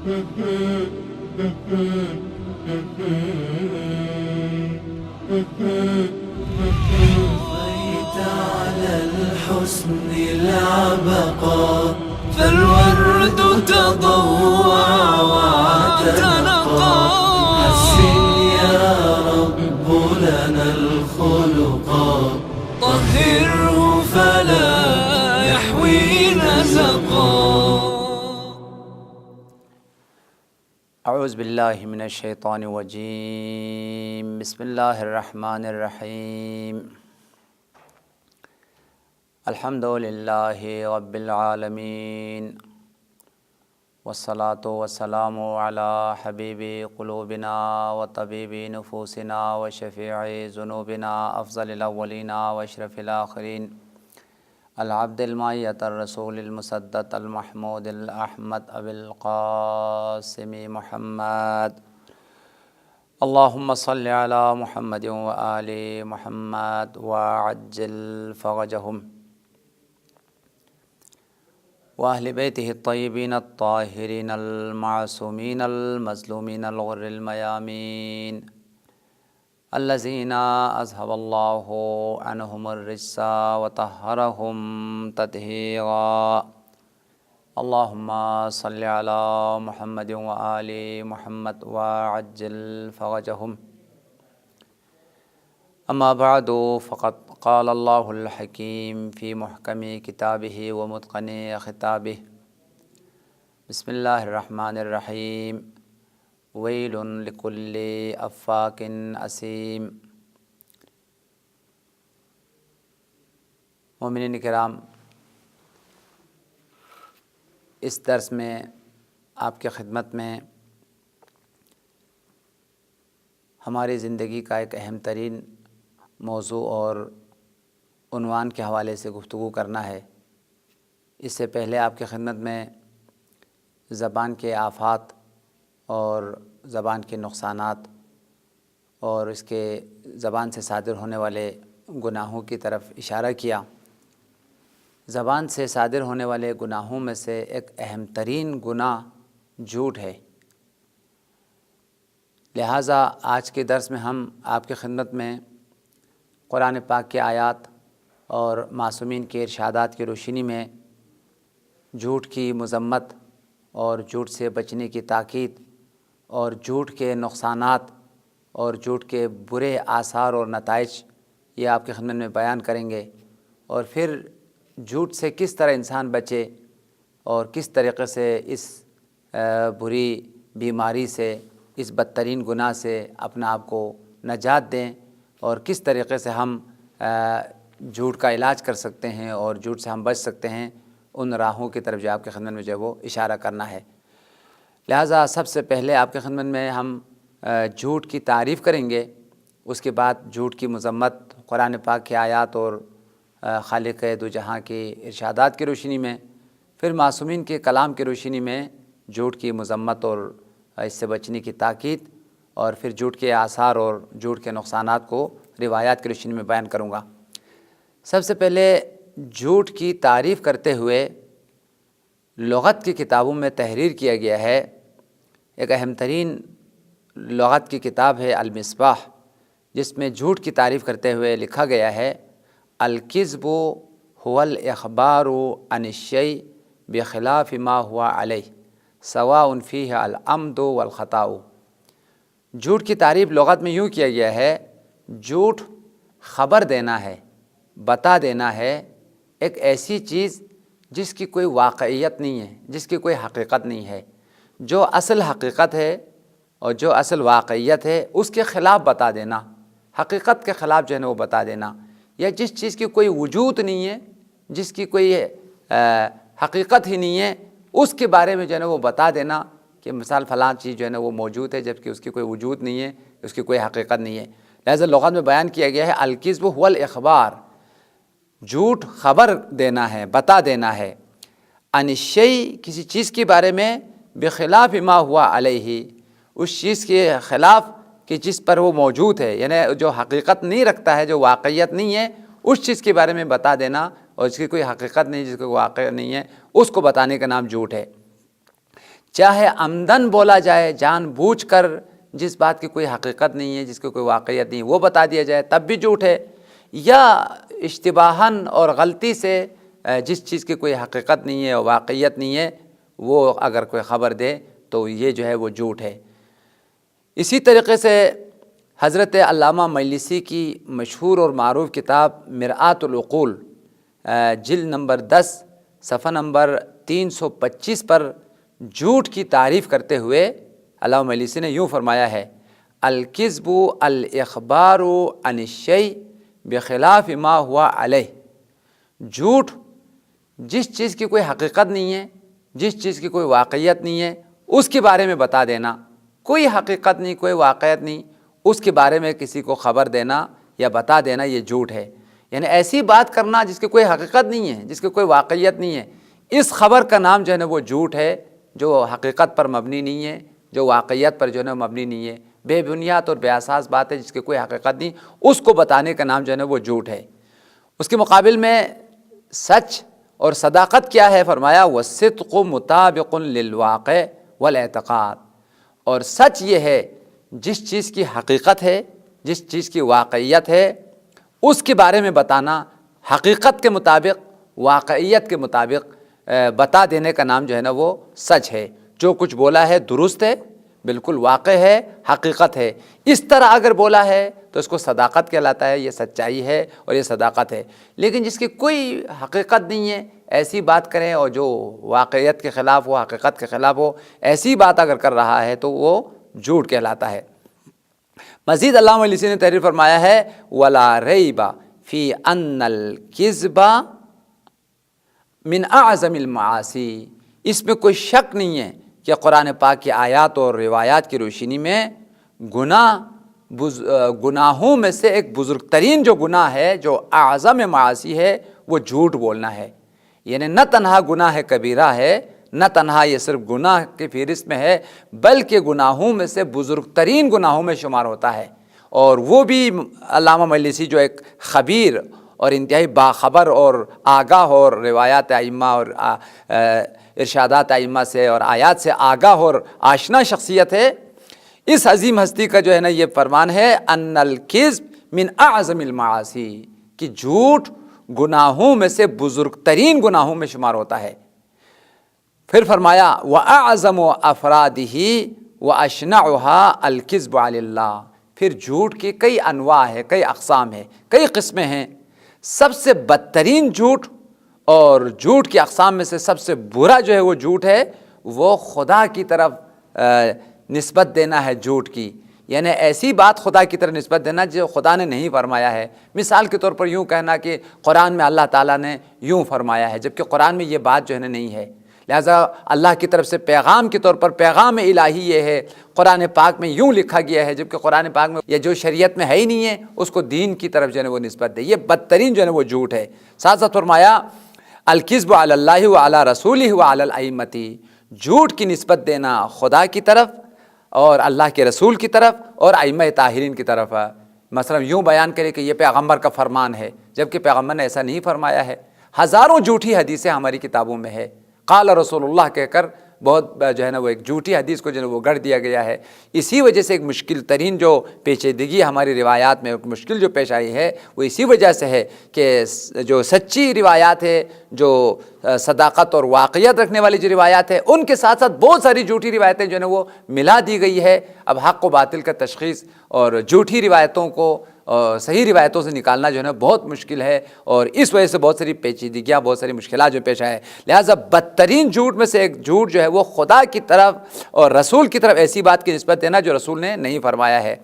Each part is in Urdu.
طفيت على الحسن العبقى فالورد تضوع واعتنقى حسن يا رب لنا الخلقا طهره فلا يحوي نزقا. اعوذ باللہ من الشیطان الرجیم. بسم اللہ الرحمن الرحیم. الحمد للہ رب العالمین والصلاة والسلام علی حبیب قلوبنا وطبیب نفوسنا وشفیع ذنوبنا افضل الاولین واشرف الآخرین العبد المعیت الرسول المسدد المحمود الاحمد ابی القاسم محمد. اللہم صل علی محمد وآل محمد وعجل فرجہم وأهل بيته الطيبين الطاهرين المعصومين المظلومين الغر الميامين الذين أذهب الله عنهم الرجس وطهرهم تطهيرا. اللهم صل على محمد وآل محمد وعجل فرجهم. اما بعد فقد قال اللہ الحکیم فی محکم کتابہ ومتقن خطابہ. بسم اللہ الرحمن الرحیم. ویل لکل افاک اثیم. مومنین کرام، اس درس میں آپ کی خدمت میں ہماری زندگی کا ایک اہم ترین موضوع اور عنوان کے حوالے سے گفتگو کرنا ہے. اس سے پہلے آپ کی خدمت میں زبان کے آفات اور زبان کے نقصانات اور اس کے زبان سے صادر ہونے والے گناہوں کی طرف اشارہ کیا. زبان سے صادر ہونے والے گناہوں میں سے ایک اہم ترین گناہ جھوٹ ہے. لہٰذا آج کے درس میں ہم آپ کی خدمت میں قرآن پاک کے آیات اور معصومین کے ارشادات کی روشنی میں جھوٹ کی مذمت اور جھوٹ سے بچنے کی تاکید اور جھوٹ کے نقصانات اور جھوٹ کے برے آثار اور نتائج یہ آپ کی خدمت میں بیان کریں گے، اور پھر جھوٹ سے کس طرح انسان بچے اور کس طریقے سے اس بری بیماری سے، اس بدترین گناہ سے اپنا آپ کو نجات دیں، اور کس طریقے سے ہم جھوٹ کا علاج کر سکتے ہیں اور جھوٹ سے ہم بچ سکتے ہیں. ان راہوں کی طرف جو آپ کی خدمت میں جو ہے وہ اشارہ کرنا ہے. لہٰذا سب سے پہلے آپ کی خدمت میں ہم جھوٹ کی تعریف کریں گے، اس کے بعد جھوٹ کی مذمت قرآن پاک کی آیات اور خالق دو جہاں کی ارشادات کی روشنی میں، پھر معصومین کے کلام کی روشنی میں جھوٹ کی مذمت اور اس سے بچنے کی تاکید، اور پھر جھوٹ کے آثار اور جھوٹ کے نقصانات کو روایات کی روشنی میں بیان کروں گا. سب سے پہلے جھوٹ کی تعریف کرتے ہوئے لغت کی کتابوں میں تحریر کیا گیا ہے. ایک اہم ترین لغت کی کتاب ہے المصباح، جس میں جھوٹ کی تعریف کرتے ہوئے لکھا گیا ہے: الکذب هو الاخبار عن الشیء بخلاف ما هو علیہ سواء فیہ العمد والخطأ. جھوٹ کی تعریف لغت میں یوں کیا گیا ہے: جھوٹ خبر دینا ہے، بتا دینا ہے ایک ایسی چیز جس کی کوئی واقعیت نہیں ہے، جس کی کوئی حقیقت نہیں ہے. جو اصل حقیقت ہے اور جو اصل واقعیت ہے اس کے خلاف بتا دینا، حقیقت کے خلاف جو ہے نا وہ بتا دینا، یا جس چیز کی کوئی وجود نہیں ہے، جس کی کوئی حقیقت ہی نہیں ہے، اس کے بارے میں جو ہے نا وہ بتا دینا کہ مثال فلاں چیز جو ہے نا وہ موجود ہے جبکہ اس کی کوئی وجود نہیں ہے، اس کی کوئی حقیقت نہیں ہے. لہذا لغت میں بیان کیا گیا ہے الکذب هو الاخبار، جھوٹ خبر دینا ہے، بتا دینا ہے، عن الشیء کسی چیز کے بارے میں، بخلاف ما ہوا علیہ اس چیز کے خلاف کہ جس پر وہ موجود ہے، یعنی جو حقیقت نہیں رکھتا ہے، جو واقعیت نہیں ہے، اس چیز کے بارے میں بتا دینا، اور اس کی کوئی حقیقت نہیں، جس کو واقع نہیں ہے، اس کو بتانے کا نام جھوٹ ہے. چاہے عمدن بولا جائے، جان بوجھ کر جس بات کی کوئی حقیقت نہیں ہے، جس کی کوئی واقعیت نہیں ہے وہ بتا دیا جائے تب بھی جھوٹ ہے، یا اشتباہاً اور غلطی سے جس چیز کی کوئی حقیقت نہیں ہے اور واقعیت نہیں ہے وہ اگر کوئی خبر دے تو یہ جو ہے وہ جھوٹ ہے۔ اسی طریقے سے حضرت علامہ مجلسی کی مشہور اور معروف کتاب مرآت العقول جلد نمبر 10 صفحہ نمبر 325 پر جھوٹ کی تعریف کرتے ہوئے علامہ مجلسی نے یوں فرمایا ہے: الکذب الاخبار عن الشیء بخلاف ما ہوا علیہ۔ جھوٹ جس چیز کی کوئی حقیقت نہیں ہے، جس چیز کی کوئی واقعیت نہیں ہے اس کے بارے میں بتا دینا، کوئی حقیقت نہیں، کوئی واقعیت نہیں، اس کے بارے میں کسی کو خبر دینا یا بتا دینا، یہ جھوٹ ہے۔ یعنی ایسی بات کرنا جس کی کوئی حقیقت نہیں ہے، جس کی کوئی واقعیت نہیں ہے، اس خبر کا نام جو ہے نا وہ جھوٹ ہے، جو حقیقت پر مبنی نہیں ہے، جو واقعیت پر جو ہے نا مبنی نہیں ہے، بے بنیاد اور بے اساس بات ہے جس کی کوئی حقیقت نہیں، اس کو بتانے کا نام جو ہے نا وہ جھوٹ ہے۔ اس کے مقابل میں سچ اور صداقت کیا ہے؟ فرمایا: والصدق مطابق للواقع والاعتقاد۔ اور سچ یہ ہے جس چیز کی حقیقت ہے، جس چیز کی واقعیت ہے اس کے بارے میں بتانا، حقیقت کے مطابق، واقعیت کے مطابق بتا دینے کا نام جو ہے نا وہ سچ ہے۔ جو کچھ بولا ہے درست ہے، بالکل واقع ہے، حقیقت ہے، اس طرح اگر بولا ہے تو اس کو صداقت کہلاتا ہے، یہ سچائی ہے اور یہ صداقت ہے۔ لیکن جس کی کوئی حقیقت نہیں ہے، ایسی بات کریں اور جو واقعیت کے خلاف ہو، حقیقت کے خلاف ہو، ایسی بات اگر کر رہا ہے تو وہ جھوٹ کہلاتا ہے۔ مزید علامہ مجلسی نے تحریر فرمایا ہے: ولا ریب فی ان الکذب من اعظم المعاصی۔ اس میں کوئی شک نہیں ہے کہ قرآن پاک کی آیات اور روایات کی روشنی میں گناہوں میں سے ایک بزرگ ترین جو گناہ ہے، جو اعظم معاصی ہے، وہ جھوٹ بولنا ہے۔ یعنی نہ تنہا گناہ کبیرہ ہے، نہ تنہا یہ صرف گناہ کی فہرست میں ہے، بلکہ گناہوں میں سے بزرگ ترین گناہوں میں شمار ہوتا ہے۔ اور وہ بھی علامہ مجلسی جو ایک خبیر اور انتہائی باخبر اور آگاہ اور روایات ائمہ اور ارشادات ائمہ سے اور آیات سے آگاہ اور آشنا شخصیت ہے، اس عظیم ہستی کا جو ہے نا یہ فرمان ہے: ان الکذب من اعظم المعاصی، کہ جھوٹ گناہوں میں سے بزرگ ترین گناہوں میں شمار ہوتا ہے۔ پھر فرمایا: وَأَعْظَمُ أَفْرَادِهِ وَأَشْنَعُهَا الْكِذْبُ عَلَى اللَّه۔ پھر جھوٹ کی کئی انواع ہے، کئی اقسام ہیں، کئی قسمیں ہیں۔ سب سے بدترین جھوٹ اور جھوٹ کی اقسام میں سے سب سے برا جو ہے وہ جھوٹ ہے، وہ خدا کی طرف نسبت دینا ہے جھوٹ کی۔ یعنی ایسی بات خدا کی طرف نسبت دینا جو خدا نے نہیں فرمایا ہے۔ مثال کے طور پر یوں کہنا کہ قرآن میں اللہ تعالیٰ نے یوں فرمایا ہے، جبکہ قرآن میں یہ بات جو ہے نا نہیں ہے۔ لہٰذا اللہ کی طرف سے پیغام کے طور پر پیغام الہی یہ ہے، قرآن پاک میں یوں لکھا گیا ہے، جبکہ قرآن پاک میں یہ جو شریعت میں ہے ہی نہیں ہے، اس کو دین کی طرف جو ہے وہ نسبت دے، یہ بدترین جو ہے وہ جھوٹ ہے۔ ساتھ ساتھ فرمایا: الکذب علی اللہ وعلی رسولہ وعلی الائمۃ۔ جھوٹ کی نسبت دینا خدا کی طرف اور اللہ کے رسول کی طرف اور ائمہ طاہرین کی طرف۔ مثلا یوں بیان کرے کہ یہ پیغمبر کا فرمان ہے، جبکہ پیغمبر نے ایسا نہیں فرمایا ہے۔ ہزاروں جھوٹی حدیثیں ہماری کتابوں میں ہے، قال رسول اللہ کہہ کر بہت جو ہے نا وہ ایک جھوٹی حدیث کو جو ہے وہ گڑھ دیا گیا ہے۔ اسی وجہ سے ایک مشکل ترین جو پیچیدگی ہماری روایات میں ایک مشکل جو پیش آئی ہے وہ اسی وجہ سے ہے کہ جو سچی روایات ہے، جو صداقت اور واقعیت رکھنے والی جو روایات ہے، ان کے ساتھ ساتھ بہت ساری جھوٹی روایتیں جو ہے نا وہ ملا دی گئی ہے۔ اب حق و باطل کا تشخیص اور جھوٹی روایتوں کو صحیح روایتوں سے نکالنا جو ہے نا بہت مشکل ہے، اور اس وجہ سے بہت ساری پیچیدگیاں، بہت ساری مشکلات جو پیش آئے۔ لہٰذا بدترین جھوٹ میں سے ایک جھوٹ جو ہے وہ خدا کی طرف اور رسول کی طرف ایسی بات کی نسبت دینا جو رسول نے نہیں فرمایا ہے،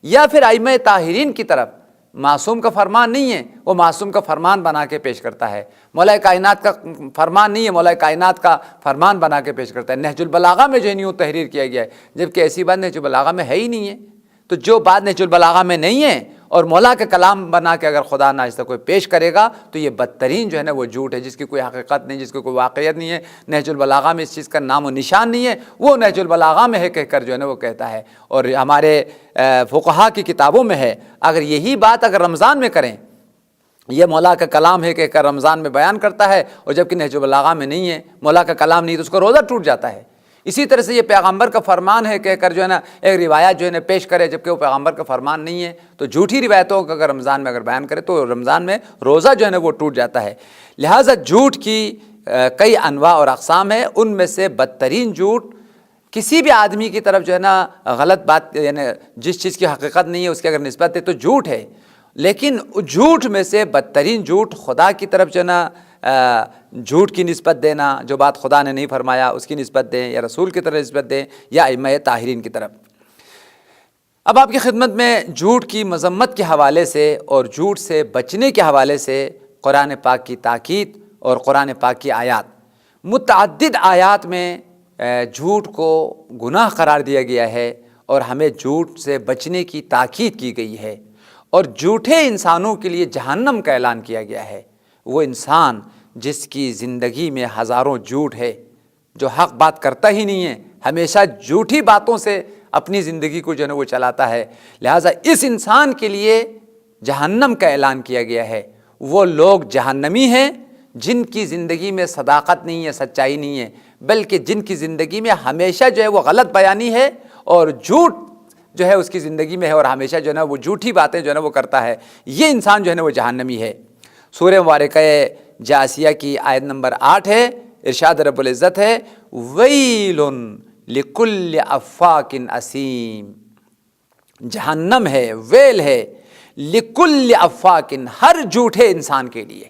یا پھر ائمہ طاہرین کی طرف۔ معصوم کا فرمان نہیں ہے، وہ معصوم کا فرمان بنا کے پیش کرتا ہے۔ مولا کائنات کا فرمان نہیں ہے، مولا کائنات کا فرمان بنا کے پیش کرتا ہے۔ نہج البلاغہ میں جو ہے نیوں تحریر کیا گیا ہے، جبکہ ایسی بات نہج البلاغہ میں ہے ہی نہیں ہے۔ تو جو بات نہج البلاغہ میں نہیں ہے اور مولا کا کلام بنا کے اگر خدا ناخواستہ کوئی پیش کرے گا تو یہ بدترین جو ہے نا وہ جھوٹ ہے، جس کی کوئی حقیقت نہیں، جس کی کوئی واقعیت نہیں ہے۔ نہج البلاغہ میں اس چیز کا نام و نشان نہیں ہے، وہ نہج البلاغہ میں ہے کہہ کر جو ہے نا وہ کہتا ہے۔ اور ہمارے فقہا کی کتابوں میں ہے، اگر یہی بات اگر رمضان میں کریں، یہ مولا کا کلام ہے کہہ کر رمضان میں بیان کرتا ہے، اور جبکہ نہج البلاغہ میں نہیں ہے، مولا کا کلام نہیں، تو اس کا روزہ ٹوٹ جاتا ہے۔ اسی طرح سے یہ پیغمبر کا فرمان ہے کہہ کر جو ہے نا ایک روایت جو ہے نا پیش کرے، جبکہ وہ پیغمبر کا فرمان نہیں ہے، تو جھوٹی روایتوں کا اگر رمضان میں اگر بیان کرے تو رمضان میں روزہ جو ہے نا وہ ٹوٹ جاتا ہے۔ لہٰذا جھوٹ کی کئی انواع اور اقسام ہیں، ان میں سے بدترین جھوٹ کسی بھی آدمی کی طرف جو ہے نا غلط بات، یعنی جس چیز کی حقیقت نہیں ہے اس کی اگر نسبت ہے تو جھوٹ ہے، لیکن جھوٹ میں سے بدترین جھوٹ خدا کی طرف جو ہے نا جھوٹ کی نسبت دینا، جو بات خدا نے نہیں فرمایا اس کی نسبت دیں، یا رسول کی طرف نسبت دیں، یا ائمہ طاہرین کی طرف۔ اب آپ کی خدمت میں جھوٹ کی مذمت کے حوالے سے اور جھوٹ سے بچنے کے حوالے سے قرآن پاک کی تاکید اور قرآن پاک کی آیات، متعدد آیات میں جھوٹ کو گناہ قرار دیا گیا ہے اور ہمیں جھوٹ سے بچنے کی تاکید کی گئی ہے، اور جھوٹے انسانوں کے لیے جہنم کا اعلان کیا گیا ہے۔ وہ انسان جس کی زندگی میں ہزاروں جھوٹ ہے، جو حق بات کرتا ہی نہیں ہے، ہمیشہ جھوٹی باتوں سے اپنی زندگی کو جو ہے وہ چلاتا ہے، لہٰذا اس انسان کے لیے جہنم کا اعلان کیا گیا ہے۔ وہ لوگ جہنمی ہیں جن کی زندگی میں صداقت نہیں ہے، سچائی نہیں ہے، بلکہ جن کی زندگی میں ہمیشہ جو ہے وہ غلط بیانی ہے اور جھوٹ جو ہے اس کی زندگی میں ہے، اور ہمیشہ جو ہے نا وہ جھوٹی باتیں جو ہے نا وہ کرتا ہے، یہ انسان جو ہے نا وہ جہنمی ہے۔ سورہ مبارکہ جاسیہ کی آیت نمبر 8 ہے، ارشاد رب العزت ہے ویل لکل افاک اسیم، جہنم ہے، ویل ہے لکل افاک، ہر جھوٹے انسان کے لیے،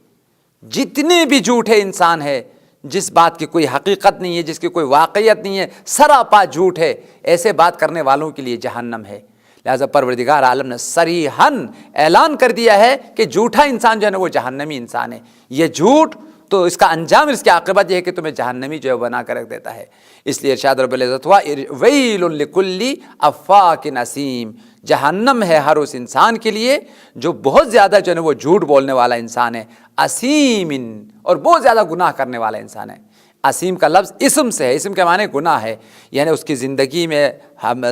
جتنے بھی جھوٹے انسان ہے جس بات کی کوئی حقیقت نہیں ہے، جس کی کوئی واقعیت نہیں ہے، سراپا جھوٹ ہے، ایسے بات کرنے والوں کے لیے جہنم ہے۔ لہٰذا پروردگار عالم نے صریحاً اعلان کر دیا ہے کہ جھوٹا انسان جو ہے نا وہ جہنمی انسان ہے۔ یہ جھوٹ تو اس کا انجام، اس کی عاقبت یہ ہے کہ تمہیں جہنمی جو ہے بنا کر رکھ دیتا ہے۔ اس لیے ارشاد رب العزت ہوا ویل لکل افاک اسیم، جہنم ہے ہر اس انسان کے لیے جو بہت زیادہ جو ہے نا وہ جھوٹ بولنے والا انسان ہے، اسیم، اور بہت زیادہ گناہ کرنے والا انسان ہے۔ اسیم کا لفظ اسم سے ہے، اسم کے معنی گناہ ہے، یعنی اس کی زندگی میں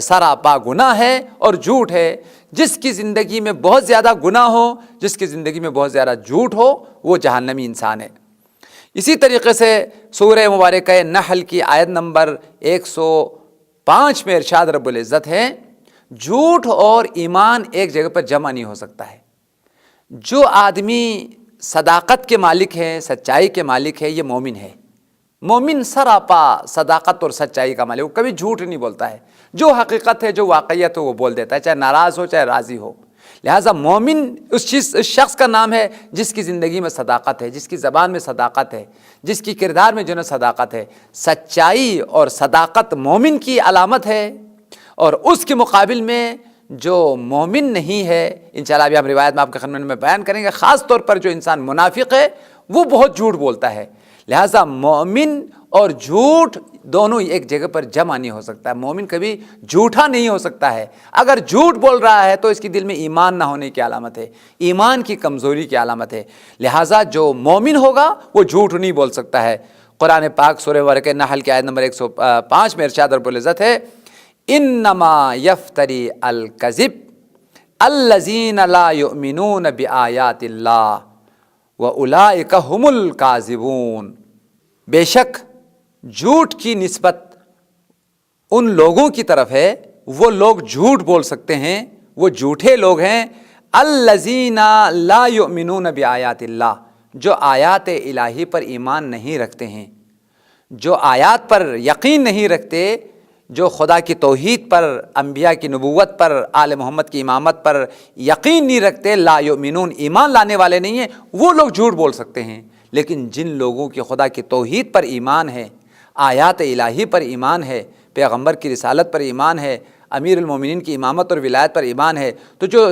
سراپا گناہ ہے اور جھوٹ ہے۔ جس کی زندگی میں بہت زیادہ گناہ ہو، جس کی زندگی میں بہت زیادہ جھوٹ ہو، وہ جہنمی انسان ہے۔ اسی طریقے سے سورہ مبارکہ نحل کی آیت نمبر 105 میں ارشاد رب العزت ہے جھوٹ اور ایمان ایک جگہ پر جمع نہیں ہو سکتا ہے۔ جو آدمی صداقت کے مالک ہے، سچائی کے مالک ہے، یہ مومن ہے۔ مومن سراپا صداقت اور سچائی کا مالک، وہ کبھی جھوٹ نہیں بولتا ہے، جو حقیقت ہے، جو واقعیت ہو وہ بول دیتا ہے، چاہے ناراض ہو چاہے راضی ہو۔ لہٰذا مومن اس شخص کا نام ہے جس کی زندگی میں صداقت ہے، جس کی زبان میں صداقت ہے، جس کی کردار میں جو ہے صداقت ہے۔ سچائی اور صداقت مومن کی علامت ہے، اور اس کے مقابل میں جو مومن نہیں ہے، انشاءاللہ ابھی ہم روایت میں آپ کے خدمت میں بیان کریں گے، خاص طور پر جو انسان منافق ہے وہ بہت جھوٹ بولتا ہے۔ لہٰذا مومن اور جھوٹ دونوں ایک جگہ پر جمع نہیں ہو سکتا۔ مومن کبھی جھوٹا نہیں ہو سکتا ہے۔ اگر جھوٹ بول رہا ہے تو اس کی دل میں ایمان نہ ہونے کی علامت ہے، ایمان کی کمزوری کی علامت ہے۔ لہٰذا جو مومن ہوگا وہ جھوٹ نہیں بول سکتا ہے۔ قرآن پاک سورہ مبارکہ نحل کی آیت نمبر 105 میں ارشاد رب العزت ہے انما یفتری الکذب الذین لا یؤمنون بآیات اللہ وَأُولَئِكَ هُمُ الْكَاذِبُونَ، بے شک جھوٹ کی نسبت ان لوگوں کی طرف ہے، وہ لوگ جھوٹ بول سکتے ہیں، وہ جھوٹے لوگ ہیں، الَّذِينَ لَا يُؤْمِنُونَ بِآیاتِ اللہ، جو آیات الہی پر ایمان نہیں رکھتے ہیں، جو آیات پر یقین نہیں رکھتے، جو خدا کی توحید پر، انبیاء کی نبوت پر، آل محمد کی امامت پر یقین نہیں رکھتے، لا یؤمنون، ایمان لانے والے نہیں ہیں، وہ لوگ جھوٹ بول سکتے ہیں۔ لیکن جن لوگوں کی خدا کی توحید پر ایمان ہے، آیات الہی پر ایمان ہے، پیغمبر کی رسالت پر ایمان ہے، امیر المومنین کی امامت اور ولایت پر ایمان ہے، تو جو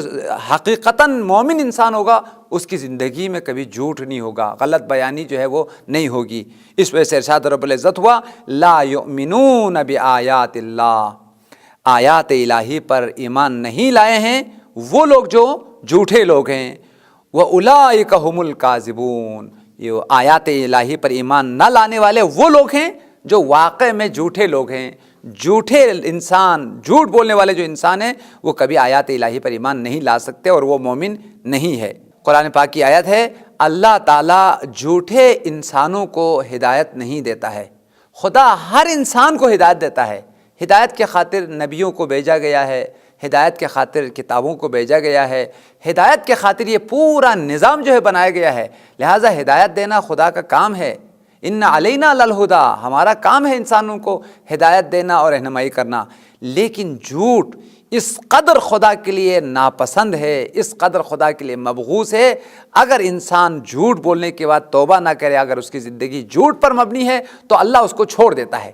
حقیقتاً مومن انسان ہوگا اس کی زندگی میں کبھی جھوٹ نہیں ہوگا، غلط بیانی جو ہے وہ نہیں ہوگی۔ اس وجہ سے ارشاد رب العزت ہوا لا یؤمنون بآیات اللہ، آیات الہی پر ایمان نہیں لائے ہیں وہ لوگ جو جھوٹے لوگ ہیں۔ وَأُولَئِكَ هُمُ الْكَاذِبُونَ، یہ آیات الہی پر ایمان نہ لانے والے وہ لوگ ہیں جو واقع میں جھوٹے لوگ ہیں۔ جھوٹے انسان، جھوٹ بولنے والے جو انسان ہیں وہ کبھی آیات الہی پر ایمان نہیں لا سکتے اور وہ مومن نہیں ہے۔ قرآن پاک کی آیت ہے اللہ تعالیٰ جھوٹے انسانوں کو ہدایت نہیں دیتا ہے، خدا ہر انسان کو ہدایت دیتا ہے، ہدایت کے خاطر نبیوں کو بھیجا گیا ہے، ہدایت کے خاطر کتابوں کو بھیجا گیا ہے، ہدایت کے خاطر یہ پورا نظام جو ہے بنایا گیا ہے، لہٰذا ہدایت دینا خدا کا کام ہے۔ ان علینا للہدیٰ، ہمارا کام ہے انسانوں کو ہدایت دینا اور رہنمائی کرنا۔ لیکن جھوٹ اس قدر خدا کے لیے ناپسند ہے، اس قدر خدا کے لیے مبغوض ہے، اگر انسان جھوٹ بولنے کے بعد توبہ نہ کرے، اگر اس کی زندگی جھوٹ پر مبنی ہے تو اللہ اس کو چھوڑ دیتا ہے،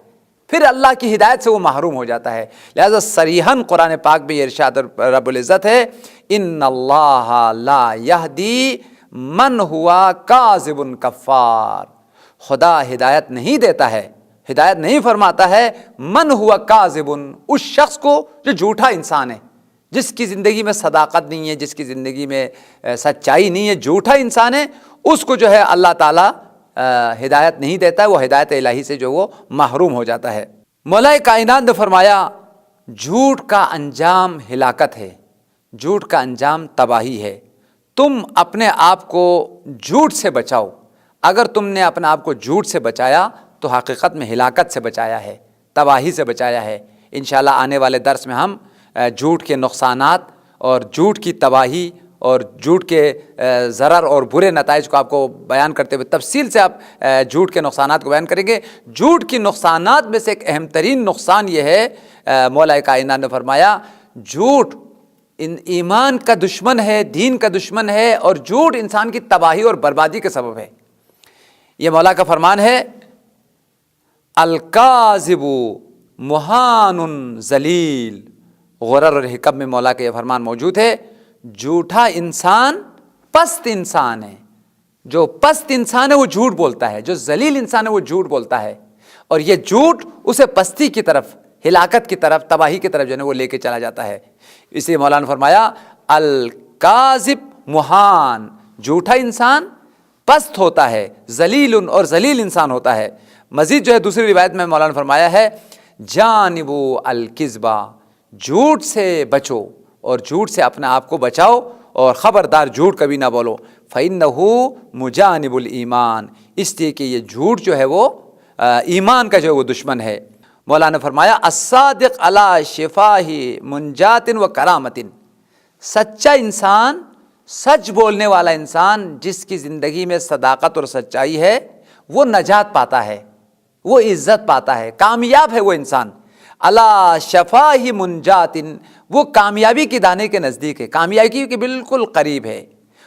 پھر اللہ کی ہدایت سے وہ محروم ہو جاتا ہے۔ لہذا صریحاً قرآن پاک میں یہ ارشاد رب العزت ہے، ان اللہ لا یہدی من ہوا کاذب کفار، خدا ہدایت نہیں دیتا ہے، ہدایت نہیں فرماتا ہے من ہوا کاذب، اس شخص کو جو جھوٹا انسان ہے، جس کی زندگی میں صداقت نہیں ہے، جس کی زندگی میں سچائی نہیں ہے، جھوٹا انسان ہے، اس کو جو ہے اللہ تعالیٰ ہدایت نہیں دیتا ہے، وہ ہدایت الہی سے جو وہ محروم ہو جاتا ہے۔ مولا کائنات نے فرمایا جھوٹ کا انجام ہلاکت ہے، جھوٹ کا انجام تباہی ہے، تم اپنے آپ کو جھوٹ سے بچاؤ، اگر تم نے اپنے آپ کو جھوٹ سے بچایا تو حقیقت میں ہلاکت سے بچایا ہے، تباہی سے بچایا ہے۔ انشاءاللہ آنے والے درس میں ہم جھوٹ کے نقصانات اور جھوٹ کی تباہی اور جھوٹ کے ضرر اور برے نتائج کو آپ کو بیان کرتے ہوئے تفصیل سے آپ جھوٹ کے نقصانات کو بیان کریں گے۔ جھوٹ کی نقصانات میں سے ایک اہم ترین نقصان یہ ہے، مولا کائنات نے فرمایا جھوٹ ایمان کا دشمن ہے، دین کا دشمن ہے، اور جھوٹ انسان کی تباہی اور بربادی کے سبب ہے۔ یہ مولا کا فرمان ہے، الکاذب مہان ذلیل، غرر اور حکم میں مولا کا یہ فرمان موجود ہے، جھوٹا انسان پست انسان ہے، جو پست انسان ہے وہ جھوٹ بولتا ہے، جو ذلیل انسان ہے وہ جھوٹ بولتا ہے، اور یہ جھوٹ اسے پستی کی طرف، ہلاکت کی طرف، تباہی کی طرف جو ہے وہ لے کے چلا جاتا ہے۔ اس لیے مولانا نے فرمایا الکاذب مہان، جھوٹا انسان پست ہوتا ہے، ذلیل اور ذلیل انسان ہوتا ہے۔ مزید جو ہے دوسری روایت میں مولانا نے فرمایا ہے جانبو الکذبہ، جھوٹ سے بچو اور جھوٹ سے اپنے آپ کو بچاؤ، اور خبردار جھوٹ کبھی نہ بولو، فَإِنَّهُ مُجَانِبُ الْإِيمَانِ، اس لیے کہ یہ جھوٹ جو ہے وہ ایمان کا جو ہے وہ دشمن ہے۔ مولانا نے فرمایا الصادق علی شفاہ منجات و کرامت، سچا انسان، سچ بولنے والا انسان جس کی زندگی میں صداقت اور سچائی ہے وہ نجات پاتا ہے، وہ عزت پاتا ہے، کامیاب ہے وہ انسان۔ علی شفاہ منجات، وہ کامیابی کے دانے کے نزدیک ہے، کامیابی کے بالکل قریب ہے۔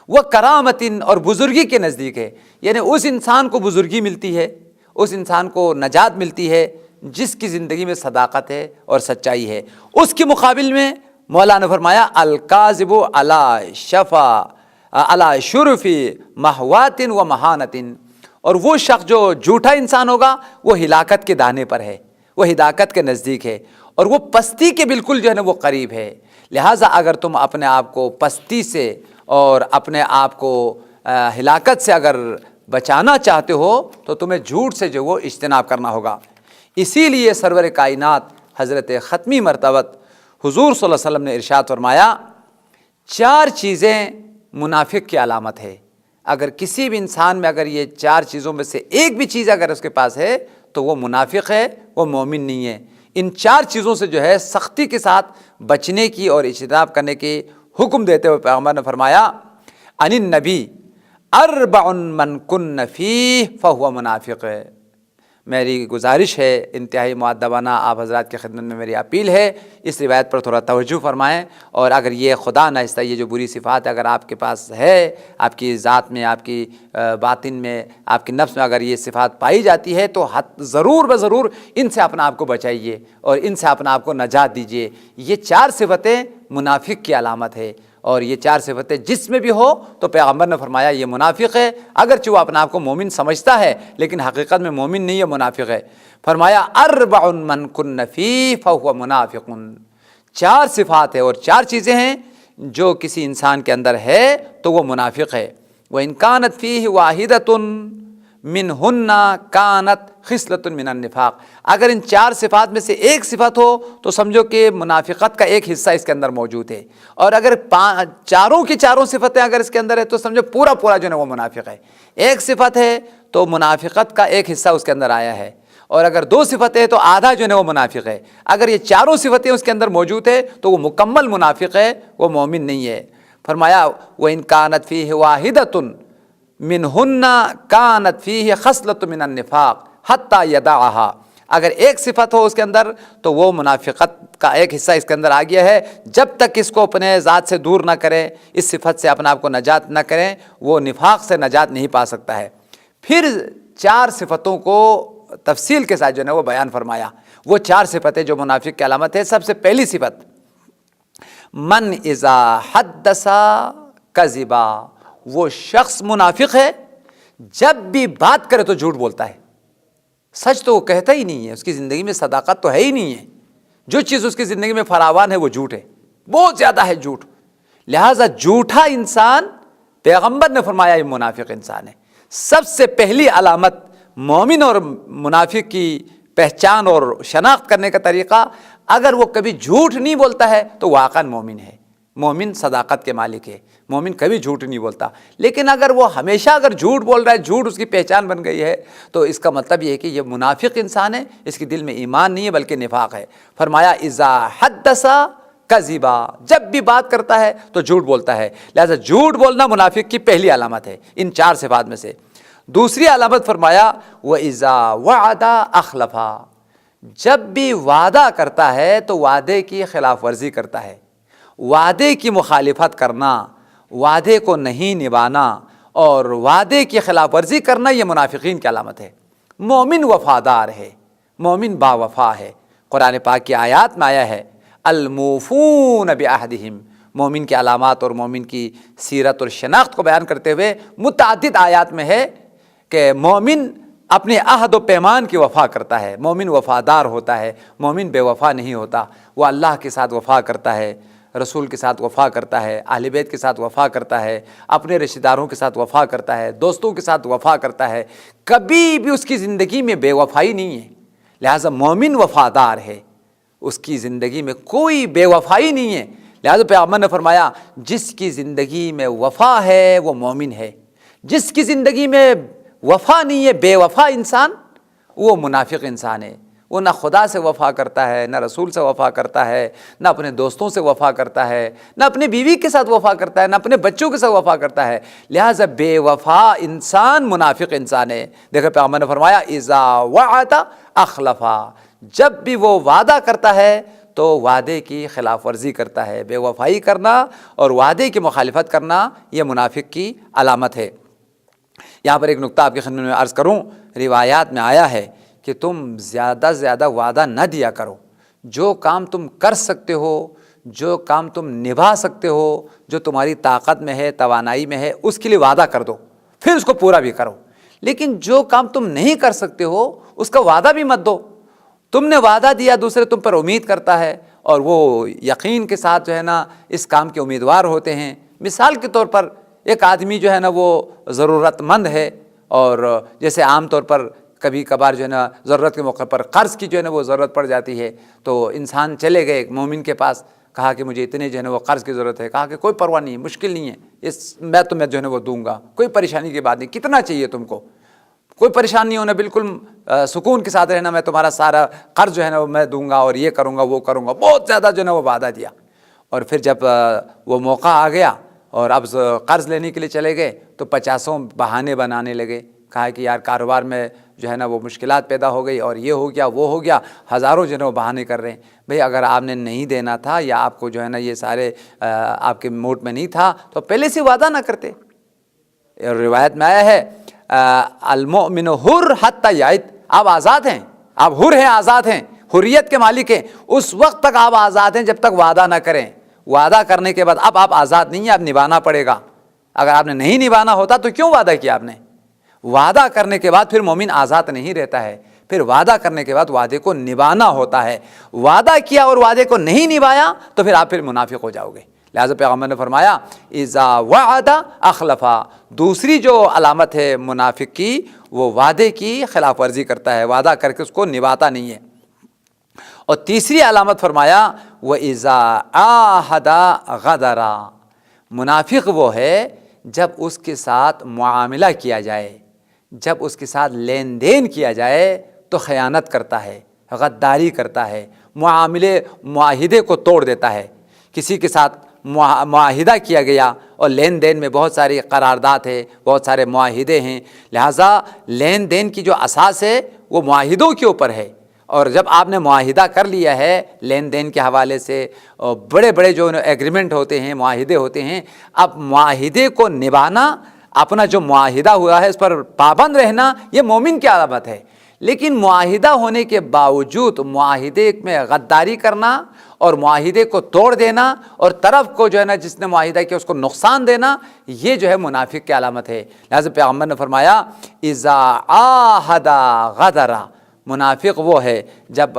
وہ کرامت، اور بزرگی کے نزدیک ہے، یعنی اس انسان کو بزرگی ملتی ہے، اس انسان کو نجات ملتی ہے جس کی زندگی میں صداقت ہے اور سچائی ہے۔ اس کے مقابل میں مولانا نے فرمایا الکاذب علی شفا علی شرف محوات و مہانت، اور وہ شخص جو جھوٹا انسان ہوگا وہ ہلاکت کے دانے پر ہے، وہ ہلاکت کے نزدیک ہے، اور وہ پستی کے بالکل جو ہے نا وہ قریب ہے۔ لہٰذا اگر تم اپنے آپ کو پستی سے اور اپنے آپ کو ہلاکت سے اگر بچانا چاہتے ہو تو تمہیں جھوٹ سے جو وہ اجتناب کرنا ہوگا۔ اسی لیے سرور کائنات حضرت ختمی مرتبہ حضور صلی اللہ علیہ وسلم نے ارشاد فرمایا 4 چیزیں منافق کی علامت ہے، اگر کسی بھی انسان میں اگر یہ 4 چیزوں میں سے ایک بھی چیز اگر اس کے پاس ہے تو وہ منافق ہے، وہ مومن نہیں ہے۔ ان 4 چیزوں سے جو ہے سختی کے ساتھ بچنے کی اور اجتناب کرنے کی حکم دیتے ہوئے پیغمبر نے فرمایا عن النبی 4 من کن فیہ فہو منافق۔ میری گزارش ہے، انتہائی مؤدبانہ آپ حضرات کی خدمت میں میری اپیل ہے، اس روایت پر تھوڑا توجہ فرمائیں، اور اگر یہ خدا ناخواستہ یہ جو بری صفات اگر آپ کے پاس ہے، آپ کی ذات میں، آپ کی باطن میں، آپ کے نفس میں اگر یہ صفات پائی جاتی ہے تو ضرور بضرور ان سے اپنا آپ کو بچائیے اور ان سے اپنا آپ کو نجات دیجیے۔ یہ 4 صفتیں منافق کی علامت ہے، اور یہ 4 صفتیں جس میں بھی ہو تو پیغمبر نے فرمایا یہ منافق ہے، اگرچہ وہ اپنا آپ کو مومن سمجھتا ہے لیکن حقیقت میں مومن نہیں ہے، منافق ہے۔ فرمایا 4 من کن فیہ فہو منافق، 4 صفات ہے اور 4 چیزیں ہیں جو کسی انسان کے اندر ہے تو وہ منافق ہے۔ وَإِنْ كَانَتْ فِيهِ وَاحِدَةٌ مِّنْهُنَّ كَانَتْ خِصْلَةٌ مِّنَ النِّفَاقِ، اگر ان 4 صفات میں سے ایک صفت ہو تو سمجھو کہ منافقت کا ایک حصہ اس کے اندر موجود ہے، اور اگر چاروں کی چاروں صفتیں اگر اس کے اندر ہے تو سمجھو پورا جو ہے وہ منافق ہے۔ ایک صفت ہے تو منافقت کا ایک حصہ اس کے اندر آیا ہے، اور اگر 2 صفتیں تو آدھا جو ہے وہ منافق ہے. اگر یہ چاروں صفتیں اس کے اندر موجود ہے تو وہ مکمل منافق ہے, وہ مومن نہیں ہے. فرمایا وَإِنْ كَانَتْ فِيهِ وَاحِدَةٌ مِّنْهُنَّ كَانَتْ فِيهِ خَصْلَةٌ مِّنَ النِّفَاقِ حَتَّى يَدَعَهَا. اگر ایک صفت ہو اس کے اندر تو وہ منافقت کا ایک حصہ اس کے اندر آ گیا ہے. جب تک اس کو اپنے ذات سے دور نہ کریں, اس صفت سے اپنے آپ کو نجات نہ کریں, وہ نفاق سے نجات نہیں پا سکتا ہے. پھر 4 صفتوں کو تفصیل کے ساتھ جو ہے وہ بیان فرمایا. وہ 4 صفتیں جو منافق کی علامت ہے. سب سے پہلی صفت من اذا حدث کذبا. وہ شخص منافق ہے جب بھی بات کرے تو جھوٹ بولتا ہے. سچ تو وہ کہتا ہی نہیں ہے, اس کی زندگی میں صداقت تو ہے ہی نہیں ہے. جو چیز اس کی زندگی میں فراوان ہے وہ جھوٹ ہے, بہت زیادہ ہے جھوٹ. لہٰذا جھوٹا انسان پیغمبر نے فرمایا یہ منافق انسان ہے. سب سے پہلی علامت مومن اور منافق کی پہچان اور شناخت کرنے کا طریقہ, اگر وہ کبھی جھوٹ نہیں بولتا ہے تو واقعاً مومن ہے. مومن صداقت کے مالک ہے, مومن کبھی جھوٹ نہیں بولتا. لیکن اگر وہ ہمیشہ اگر جھوٹ بول رہا ہے, جھوٹ اس کی پہچان بن گئی ہے, تو اس کا مطلب یہ ہے کہ یہ منافق انسان ہے, اس کے دل میں ایمان نہیں ہے بلکہ نفاق ہے. فرمایا اذا حدث کذبا, جب بھی بات کرتا ہے تو جھوٹ بولتا ہے. لہذا جھوٹ بولنا منافق کی پہلی علامت ہے ان 4 صفات میں سے. دوسری علامت فرمایا وَإِذَا وَعَدَ أَخْلَفَ. جب بھی وعدہ کرتا ہے تو وعدے کی خلاف ورزی کرتا ہے. وعدے کی مخالفت کرنا, وعدے کو نہیں نبھانا اور وعدے کی خلاف ورزی کرنا یہ منافقین کی علامت ہے. مومن وفادار ہے, مومن با وفا ہے. قرآن پاک کی آیات میں آیا ہے الموفون بعہدہم. مومن کی علامات اور مومن کی سیرت اور شناخت کو بیان کرتے ہوئے متعدد آیات میں ہے کہ مومن اپنے عہد و پیمان کی وفا کرتا ہے, مومن وفادار ہوتا ہے, مومن بے وفا نہیں ہوتا. وہ اللہ کے ساتھ وفا کرتا ہے, رسول کے ساتھ وفا کرتا ہے, اہل بیت کے ساتھ وفا کرتا ہے, اپنے رشتہ داروں کے ساتھ وفا کرتا ہے, دوستوں کے ساتھ وفا کرتا ہے. کبھی بھی اس کی زندگی میں بے وفائی نہیں ہے. لہٰذا مومن وفادار ہے, اس کی زندگی میں کوئی بے وفائی نہیں ہے. لہٰذا پیغمبر نے فرمایا جس کی زندگی میں وفا ہے وہ مومن ہے, جس کی زندگی میں وفا نہیں ہے, بے وفا انسان, وہ منافق انسان ہے. وہ نہ خدا سے وفا کرتا ہے, نہ رسول سے وفا کرتا ہے, نہ اپنے دوستوں سے وفا کرتا ہے, نہ اپنے بیوی کے ساتھ وفا کرتا ہے, نہ اپنے بچوں کے ساتھ وفا کرتا ہے. لہٰذا بے وفا انسان منافق انسان ہے. دیکھو پیغمبر نے فرمایا اذا وعد اخلف. جب بھی وہ وعدہ کرتا ہے تو وعدے کی خلاف ورزی کرتا ہے. بے وفائی کرنا اور وعدے کی مخالفت کرنا یہ منافق کی علامت ہے. یہاں پر ایک نقطہ آپ کی خدمت میں عرض کروں. روایات میں آیا ہے کہ تم زیادہ سے زیادہ وعدہ نہ دیا کرو. جو کام تم کر سکتے ہو, جو کام تم نبھا سکتے ہو, جو تمہاری طاقت میں ہے, توانائی میں ہے, اس کے لیے وعدہ کر دو, پھر اس کو پورا بھی کرو. لیکن جو کام تم نہیں کر سکتے ہو اس کا وعدہ بھی مت دو. تم نے وعدہ دیا, دوسرے تم پر امید کرتا ہے اور وہ یقین کے ساتھ جو ہے نا اس کام کے امیدوار ہوتے ہیں. مثال کے طور پر ایک آدمی جو ہے نا وہ ضرورت مند ہے, اور جیسے عام طور پر کبھی کبھار جو ہے نا ضرورت کے موقع پر قرض کی جو ہے نا وہ ضرورت پڑ جاتی ہے, تو انسان چلے گئے ایک مومن کے پاس, کہا کہ مجھے اتنے جو ہے نا وہ قرض کی ضرورت ہے. کہا کہ کوئی پرواہ نہیں ہے, مشکل نہیں ہے, میں تمہیں جو ہے نا وہ دوں گا, کوئی پریشانی کی بات نہیں. کتنا چاہیے تم کو, کوئی پریشانی نہیں ہونا, بالکل سکون کے ساتھ رہنا, میں تمہارا سارا قرض جو ہے نا وہ میں دوں گا اور یہ کروں گا وہ کروں گا. بہت زیادہ جو ہے نا وہ وعدہ دیا. اور پھر جب وہ موقع آ گیا اور اب قرض لینے کے لیے چلے گئے تو 50 بہانے بنانے لگے. کہا کہ یار کاروبار میں جو ہے نا وہ مشکلات پیدا ہو گئی اور یہ ہو گیا وہ ہو گیا, ہزاروں جو ہے نا وہ بہانے کر رہے ہیں. بھئی اگر آپ نے نہیں دینا تھا یا آپ کو جو ہے نا یہ سارے آپ کے موڈ میں نہیں تھا تو پہلے سے وعدہ نہ کرتے. اور روایت میں آیا ہے المؤمن حر حتی یعد. آپ آزاد ہیں, آپ حر ہیں, آزاد ہیں, حریت کے مالک ہیں. اس وقت تک آپ آزاد ہیں جب تک وعدہ نہ کریں. وعدہ کرنے کے بعد اب آپ آزاد نہیں ہیں, آپ نبھانا پڑے گا. اگر آپ نے نہیں نبھانا ہوتا تو کیوں وعدہ کیا آپ نے؟ وعدہ کرنے کے بعد پھر مومن آزاد نہیں رہتا ہے, پھر وعدہ کرنے کے بعد وعدے کو نبھانا ہوتا ہے. وعدہ کیا اور وعدے کو نہیں نبھایا تو پھر آپ پھر منافق ہو جاؤ گے. لہٰذا پیغمبر نے فرمایا اذا وعد اخلف. دوسری جو علامت ہے منافق کی وہ وعدے کی خلاف ورزی کرتا ہے, وعدہ کر کے اس کو نبھاتا نہیں ہے. اور تیسری علامت فرمایا وَإِذَا عَاهَدَ غَدَرَ. منافق وہ ہے جب اس کے ساتھ معاملہ کیا جائے, جب اس کے ساتھ لین دین کیا جائے تو خیانت کرتا ہے، غداری کرتا ہے، معاہدے کو توڑ دیتا ہے۔ کسی کے ساتھ معاہدہ کیا گیا اور لین دین میں بہت ساری قرارداد ہے، بہت سارے معاہدے ہیں، لہٰذا لین دین کی جو اساس ہے وہ معاہدوں کے اوپر ہے۔ اور جب آپ نے معاہدہ کر لیا ہے لین دین کے حوالے سے، بڑے بڑے جو ایگریمنٹ ہوتے ہیں، معاہدے ہوتے ہیں، اب معاہدے کو نبھانا، اپنا جو معاہدہ ہوا ہے اس پر پابند رہنا، یہ مومن کی علامت ہے۔ لیکن معاہدہ ہونے کے باوجود معاہدے میں غداری کرنا اور معاہدے کو توڑ دینا اور طرف کو جو ہے نا جس نے معاہدہ کیا اس کو نقصان دینا، یہ جو ہے منافق کی علامت ہے۔ لہٰذا پیغمبر نے فرمایا اذا عاہد غدر، منافق وہ ہے جب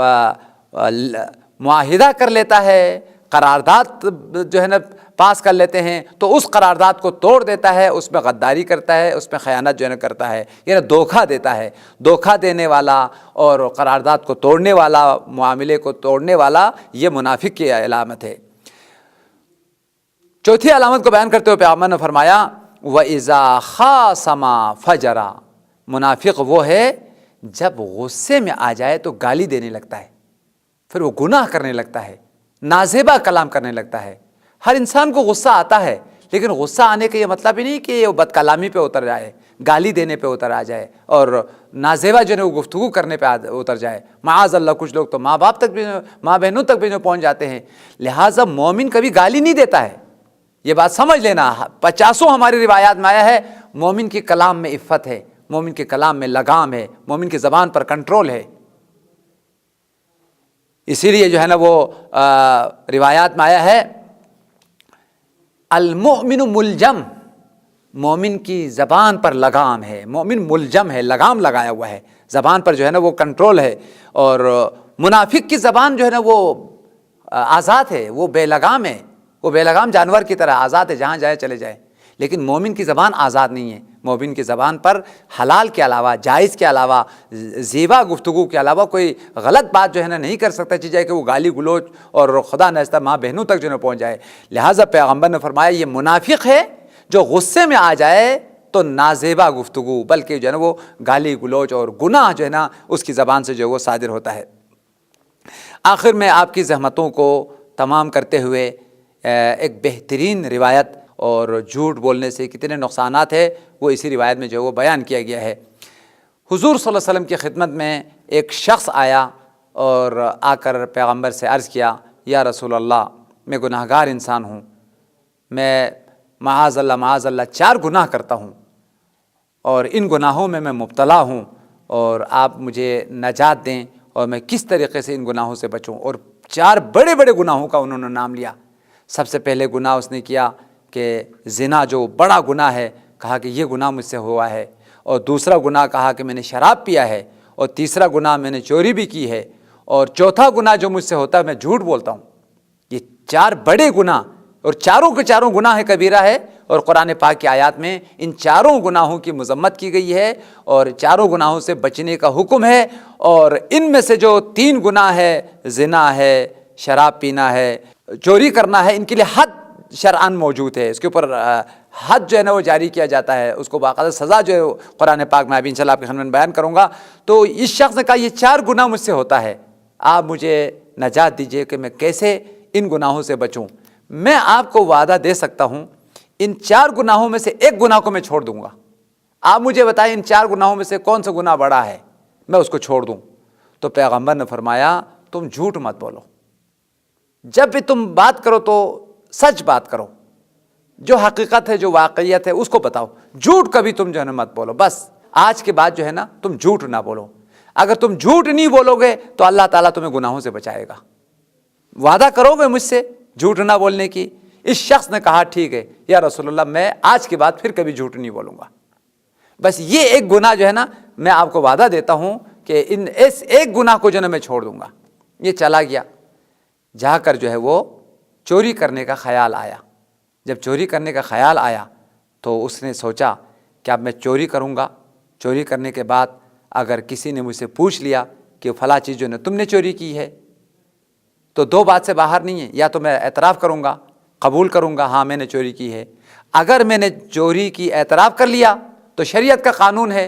معاہدہ کر لیتا ہے، قرارداد جو ہے نا پاس کر لیتے ہیں تو اس قرارداد کو توڑ دیتا ہے، اس میں غداری کرتا ہے، اس میں خیانت جو ہے نا کرتا ہے، یعنی دھوکہ دیتا ہے۔ دھوکہ دینے والا اور قرارداد کو توڑنے والا، معاملے کو توڑنے والا، یہ منافق کی علامت ہے۔ چوتھی علامت کو بیان کرتے ہوئے پیغمبر نے فرمایا وَإِذَا خَاصَمَ فَجَرَ، منافق وہ ہے جب غصے میں آ جائے تو گالی دینے لگتا ہے، پھر وہ گناہ کرنے لگتا ہے، نازیبا کلام کرنے لگتا ہے۔ ہر انسان کو غصہ آتا ہے، لیکن غصہ آنے کا یہ مطلب ہی نہیں کہ وہ بد کلامی پہ اتر جائے، گالی دینے پہ اتر آ جائے اور نازیبا جو ہے وہ گفتگو کرنے پہ اتر جائے۔ معاذ اللہ کچھ لوگ تو ماں باپ تک بھی، ماں بہنوں تک بھی جو پہنچ جاتے ہیں۔ لہٰذا مومن کبھی گالی نہیں دیتا ہے، یہ بات سمجھ لینا۔ 50 ہماری روایات میں آیا ہے مومن کے کلام میں عفت ہے، مومن کے کلام میں لگام ہے، مومن کی زبان پر کنٹرول ہے۔ اسی لیے جو ہے نا وہ روایات میں آیا ہے المؤمن ملجم، مومن کی زبان پر لگام ہے، مومن ملجم ہے، لگام لگایا ہوا ہے، زبان پر جو ہے نا وہ کنٹرول ہے۔ اور منافق کی زبان جو ہے نا وہ آزاد ہے، وہ بے لگام ہے، وہ بے لگام جانور کی طرح آزاد ہے، جہاں جائے چلے جائے۔ لیکن مومن کی زبان آزاد نہیں ہے، مومن کی زبان پر حلال کے علاوہ، جائز کے علاوہ، زیبا گفتگو کے علاوہ کوئی غلط بات جو ہے نا نہیں کر سکتا، چیز ہے کہ وہ گالی گلوچ اور خدا نخواستہ ماں بہنوں تک جو ہے پہنچ جائے۔ لہٰذا پیغمبر نے فرمایا یہ منافق ہے جو غصے میں آ جائے تو نازیبا گفتگو بلکہ جو ہے نا وہ گالی گلوچ اور گناہ جو ہے نا اس کی زبان سے جو ہے وہ صادر ہوتا ہے۔ آخر میں آپ کی زحمتوں کو تمام کرتے ہوئے ایک بہترین روایت اور جھوٹ بولنے سے کتنے نقصانات ہیں وہ اسی روایت میں جو ہے وہ بیان کیا گیا ہے۔ حضور صلی اللہ علیہ وسلم کی خدمت میں ایک شخص آیا اور آ کر پیغمبر سے عرض کیا یا رسول اللہ میں گناہ گار انسان ہوں، میں معاذ اللہ 4 گناہ کرتا ہوں اور ان گناہوں میں مبتلا ہوں، اور آپ مجھے نجات دیں اور میں کس طریقے سے ان گناہوں سے بچوں۔ اور 4 بڑے بڑے گناہوں کا انہوں نے نام لیا۔ سب سے پہلے گناہ اس نے کیا کہ زنا جو بڑا گناہ ہے، کہا کہ یہ گناہ مجھ سے ہوا ہے، اور دوسرا گناہ کہا کہ میں نے شراب پیا ہے، اور تیسرا گناہ میں نے چوری بھی کی ہے، اور چوتھا گناہ جو مجھ سے ہوتا ہے میں جھوٹ بولتا ہوں۔ یہ 4 بڑے گناہ، اور چاروں کے چاروں گناہ کبیرہ ہے، اور قرآن پاک کی آیات میں ان 4 گناہوں کی مذمت کی گئی ہے اور 4 گناہوں سے بچنے کا حکم ہے۔ اور ان میں سے جو 3 گناہ ہے، زنا ہے، شراب پینا ہے، چوری کرنا ہے، ان کے لیے حد شرعاً موجود ہے، اس کے اوپر حد جو ہے نا وہ جاری کیا جاتا ہے، اس کو باقاعدہ سزا جو ہے قرآن پاک میں ابھی انشاءاللہ آپ کے خدمت میں بیان کروں گا۔ تو اس شخص نے کہا یہ 4 گناہ مجھ سے ہوتا ہے، آپ مجھے نجات دیجئے کہ میں کیسے ان گناہوں سے بچوں۔ میں آپ کو وعدہ دے سکتا ہوں ان 4 گناہوں میں سے ایک گناہ کو میں چھوڑ دوں گا، آپ مجھے بتائیں ان 4 گناہوں میں سے کون سا گناہ بڑا ہے، میں اس کو چھوڑ دوں۔ تو پیغمبر نے فرمایا تم جھوٹ مت بولو، جب بھی تم بات کرو تو سچ بات کرو، جو حقیقت ہے، جو واقعیت ہے اس کو بتاؤ، جھوٹ کبھی تم جو ہے نا مت بولو۔ بس آج کے بعد جو ہے نا تم جھوٹ نہ بولو۔ اگر تم جھوٹ نہیں بولو گے تو اللہ تعالیٰ تمہیں گناہوں سے بچائے گا۔ وعدہ کرو گے مجھ سے جھوٹ نہ بولنے کی؟ اس شخص نے کہا ٹھیک ہے یا رسول اللہ، میں آج کے بعد پھر کبھی جھوٹ نہیں بولوں گا۔ بس یہ ایک گناہ جو ہے نا میں آپ کو وعدہ دیتا ہوں کہ اس ایک گناہ کو جو ہے نا میں چھوڑ دوں گا۔ یہ چلا گیا، جا کر جو ہے وہ چوری کرنے کا خیال آیا۔ جب چوری کرنے کا خیال آیا تو اس نے سوچا کہ اب میں چوری کروں گا، چوری کرنے کے بعد اگر کسی نے مجھ سے پوچھ لیا کہ فلاں چیز جو ہے تم نے چوری کی ہے، تو 2 بات سے باہر نہیں ہے، یا تو میں اعتراف کروں گا، قبول کروں گا ہاں میں نے چوری کی ہے۔ اگر میں نے چوری کی اعتراف کر لیا تو شریعت کا قانون ہے،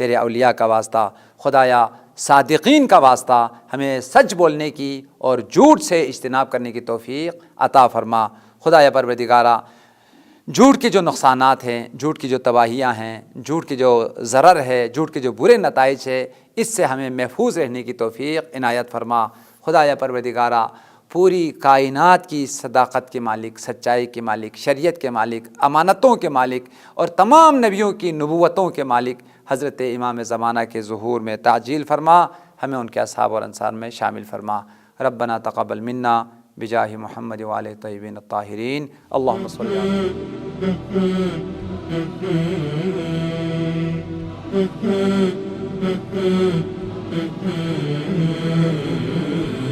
تیرے اولیاء کا واسطہ، خدایا صادقین کا واسطہ ہمیں سچ بولنے کی اور جھوٹ سے اجتناب کرنے کی توفیق عطا فرما۔ خدایا پروردگارا، جھوٹ کے جو نقصانات ہیں، جھوٹ کی جو تباہیاں ہیں، جھوٹ کی جو ضرر ہے، جھوٹ کے جو برے نتائج ہے، اس سے ہمیں محفوظ رہنے کی توفیق عنایت فرما۔ خدایا پروردگارا، پوری کائنات کی صداقت کے مالک، سچائی کے مالک، شریعت کے مالک، امانتوں کے مالک اور تمام نبیوں کی نبوتوں کے مالک حضرت امام زمانہ کے ظہور میں تعجیل فرما، ہمیں ان کے اصحاب اور انصار میں شامل فرما۔ ربنا تقبل منا بجاہ محمد وآلہ الطیبین الطاہرین، اللہم صلی اللہ